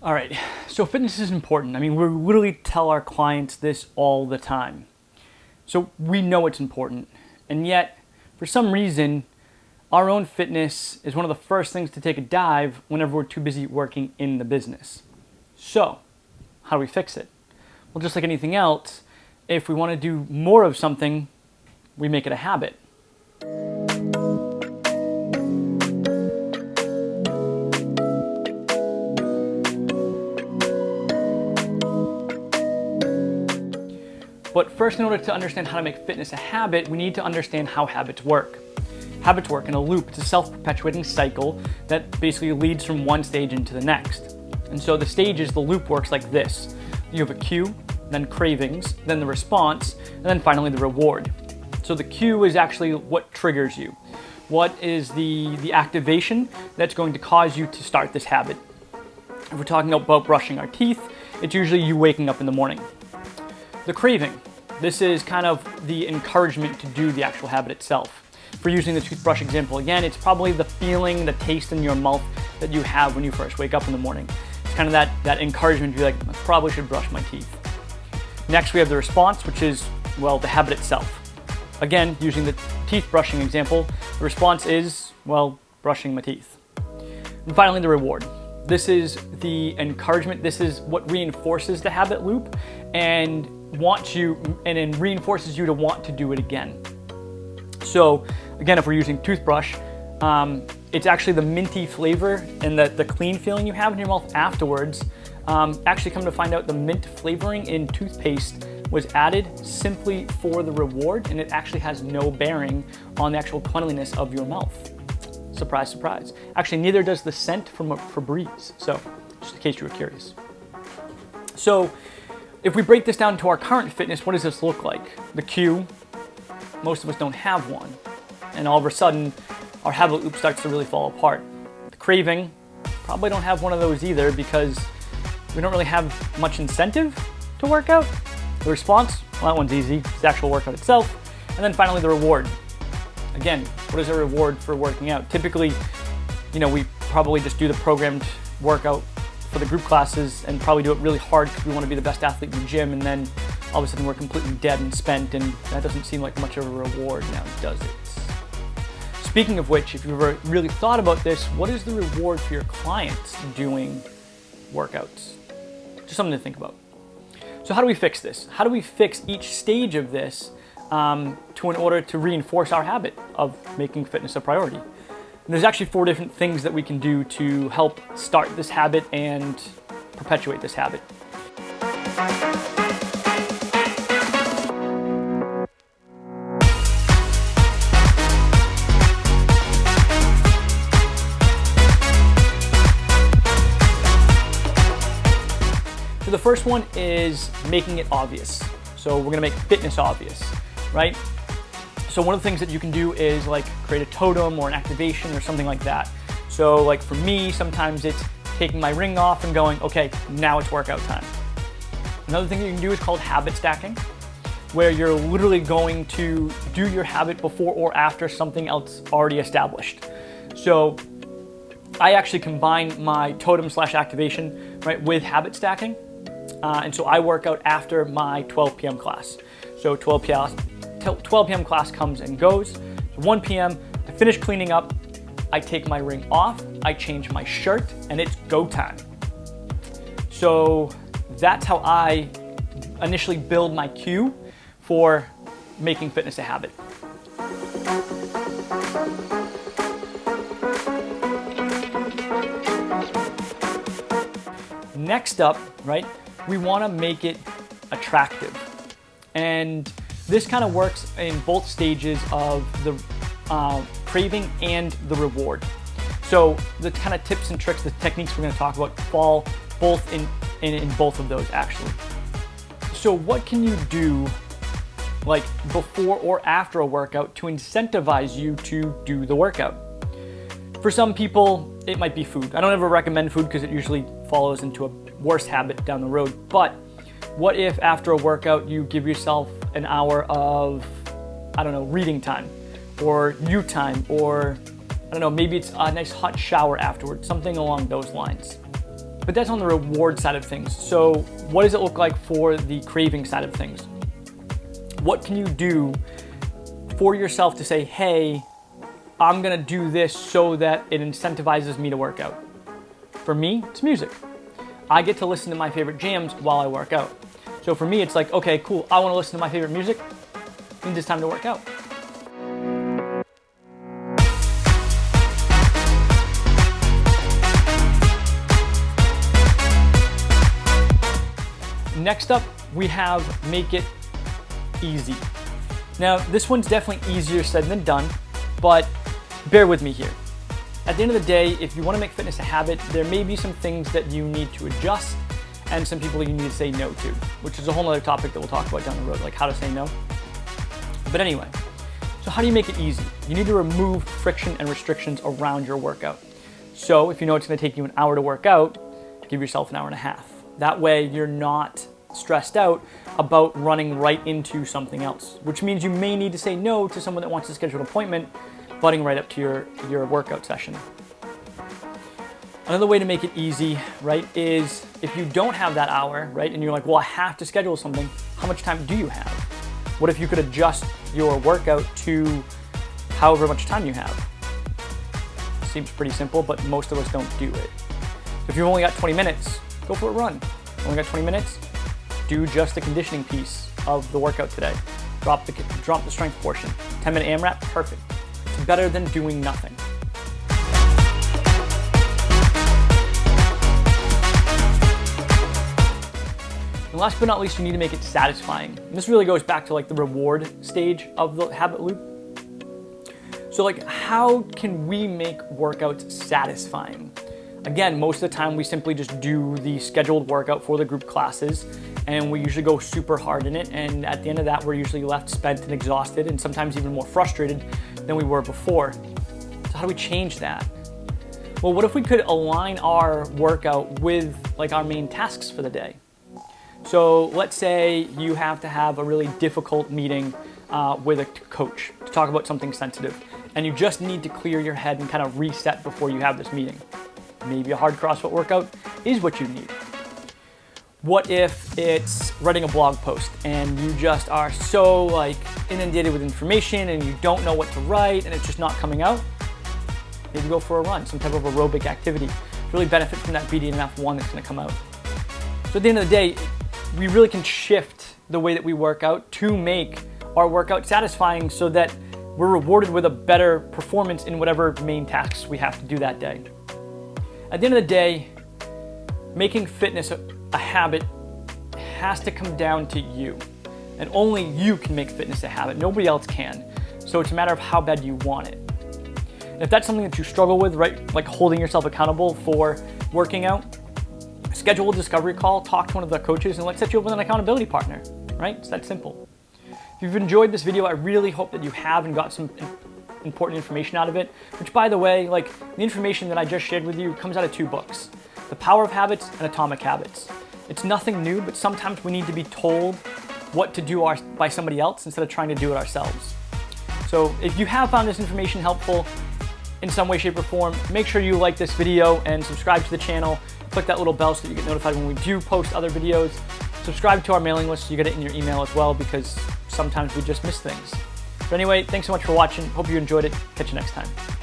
All right, so fitness is important. I mean, we literally tell our clients this all the time. So we know it's important. And yet, for some reason, our own fitness is one of the first things to take a dive whenever we're too busy working in the business. So, how do we fix it? Well, just like anything else, if we want to do more of something, we make it a habit. But first, in order to understand how to make fitness a habit, we need to understand how habits work. Habits work in a loop. It's a self-perpetuating cycle that basically leads from one stage into the next. And so the stages, the loop works like this. You have a cue, then cravings, then the response, and then finally the reward. So the cue is actually what triggers you. What is the activation that's going to cause you to start this habit? If we're talking about brushing our teeth, it's usually you waking up in the morning. The craving. This is kind of the encouragement to do the actual habit itself. If we're using the toothbrush example again, it's probably the feeling, the taste in your mouth that you have when you first wake up in the morning. It's kind of that encouragement to be like, I probably should brush my teeth. Next, we have the response, which is, well, the habit itself. Again, using the teeth brushing example, the response is, well, brushing my teeth. And finally, the reward. This is the encouragement. This is what reinforces the habit loop and reinforces you to want to do it again. So again, if we're using toothbrush, it's actually the minty flavor and the clean feeling you have in your mouth afterwards. Actually come to find out the mint flavoring in toothpaste was added simply for the reward, and it actually has no bearing on the actual cleanliness of your mouth. Surprise, surprise. Actually, neither does the scent from a Febreze. So just in case you were curious. So if we break this down to our current fitness, what does this look like? The cue, most of us don't have one. And all of a sudden, our habit loop starts to really fall apart. The craving, probably don't have one of those either because we don't really have much incentive to work out. The response, well, that one's easy. It's the actual workout itself. And then finally, the reward. Again, what is a reward for working out? Typically, we probably just do the programmed workout for the group classes and probably do it really hard because we want to be the best athlete in the gym, and then all of a sudden we're completely dead and spent, and that doesn't seem like much of a reward now, does it? Speaking of which, if you've ever really thought about this, what is the reward for your clients doing workouts? Just something to think about. So how do we fix this? How do we fix each stage of this in order to reinforce our habit of making fitness a priority? And there's actually 4 different things that we can do to help start this habit and perpetuate this habit. So the first one is making it obvious. So we're gonna make fitness obvious, right? So one of the things that you can do is like create a totem or an activation or something like that. So like for me, sometimes it's taking my ring off and going, okay, now it's workout time. Another thing you can do is called habit stacking, where you're literally going to do your habit before or after something else already established. So I actually combine my totem / activation, right, with habit stacking. And so I work out after my 12 p.m. class. So 12 p.m. class comes and goes. So 1 p.m. to finish cleaning up, I take my ring off, I change my shirt, and it's go time. So that's how I initially build my cue for making fitness a habit. Next up, right, we want to make it attractive. And this kind of works in both stages of the craving and the reward. So the kind of tips and tricks, the techniques we're going to talk about fall both in both of those actually. So what can you do like before or after a workout to incentivize you to do the workout? For some people, it might be food. I don't ever recommend food because it usually follows into a worse habit down the road. But what if after a workout you give yourself an hour of, reading time or you time, or maybe it's a nice hot shower afterwards, something along those lines. But that's on the reward side of things. So what does it look like for the craving side of things? What can you do for yourself to say, hey, I'm gonna do this so that it incentivizes me to work out? For me, it's music. I get to listen to my favorite jams while I work out. So for me, it's like, okay, cool, I wanna listen to my favorite music, means it's time to work out. Next up, we have make it easy. Now, this one's definitely easier said than done, but bear with me here. At the end of the day, if you want to make fitness a habit, there may be some things that you need to adjust and some people you need to say no to, which is a whole other topic that we'll talk about down the road, like how to say no. But anyway, so how do you make it easy? You need to remove friction and restrictions around your workout. So if you know it's going to take you an hour to work out, give yourself an hour and a half. That way you're not stressed out about running right into something else, which means you may need to say no to someone that wants to schedule an appointment, butting right up to your workout session. Another way to make it easy, right, is if you don't have that hour, right, and you're like, well, I have to schedule something, how much time do you have? What if you could adjust your workout to however much time you have? Seems pretty simple, but most of us don't do it. If you've only got 20 minutes, go for a run. Only got 20 minutes? Do just the conditioning piece of the workout today. Drop the strength portion. 10-minute AMRAP, perfect. It's better than doing nothing. And last but not least, you need to make it satisfying. And this really goes back to like the reward stage of the habit loop. So like, how can we make workouts satisfying? Again, most of the time we simply just do the scheduled workout for the group classes and we usually go super hard in it, and at the end of that we're usually left spent and exhausted and sometimes even more frustrated than we were before. So how do we change that? Well, what if we could align our workout with like our main tasks for the day? So let's say you have to have a really difficult meeting with a coach to talk about something sensitive, and you just need to clear your head and kind of reset before you have this meeting. Maybe a hard CrossFit workout is what you need. What if it's writing a blog post and you just are so like inundated with information and you don't know what to write and it's just not coming out? Maybe go for a run, some type of aerobic activity. Really benefit from that BDNF1 that's going to come out. So at the end of the day, we really can shift the way that we work out to make our workout satisfying so that we're rewarded with a better performance in whatever main tasks we have to do that day. At the end of the day, making fitness a habit has to come down to you. And only you can make fitness a habit. Nobody else can. So it's a matter of how bad you want it. And if that's something that you struggle with, right, like holding yourself accountable for working out, schedule a discovery call, talk to one of the coaches, and let's set you up with an accountability partner, right? It's that simple. If you've enjoyed this video, I really hope that you have and got some important information out of it, which by the way, like the information that I just shared with you comes out of 2 books, The Power of Habits and Atomic Habits. It's nothing new, but sometimes we need to be told what to do by somebody else instead of trying to do it ourselves. So if you have found this information helpful in some way, shape, or form, make sure you like this video and subscribe to the channel. Click that little bell so that you get notified when we do post other videos. Subscribe to our mailing list so you get it in your email as well, because sometimes we just miss things. But anyway, thanks so much for watching. Hope you enjoyed it. Catch you next time.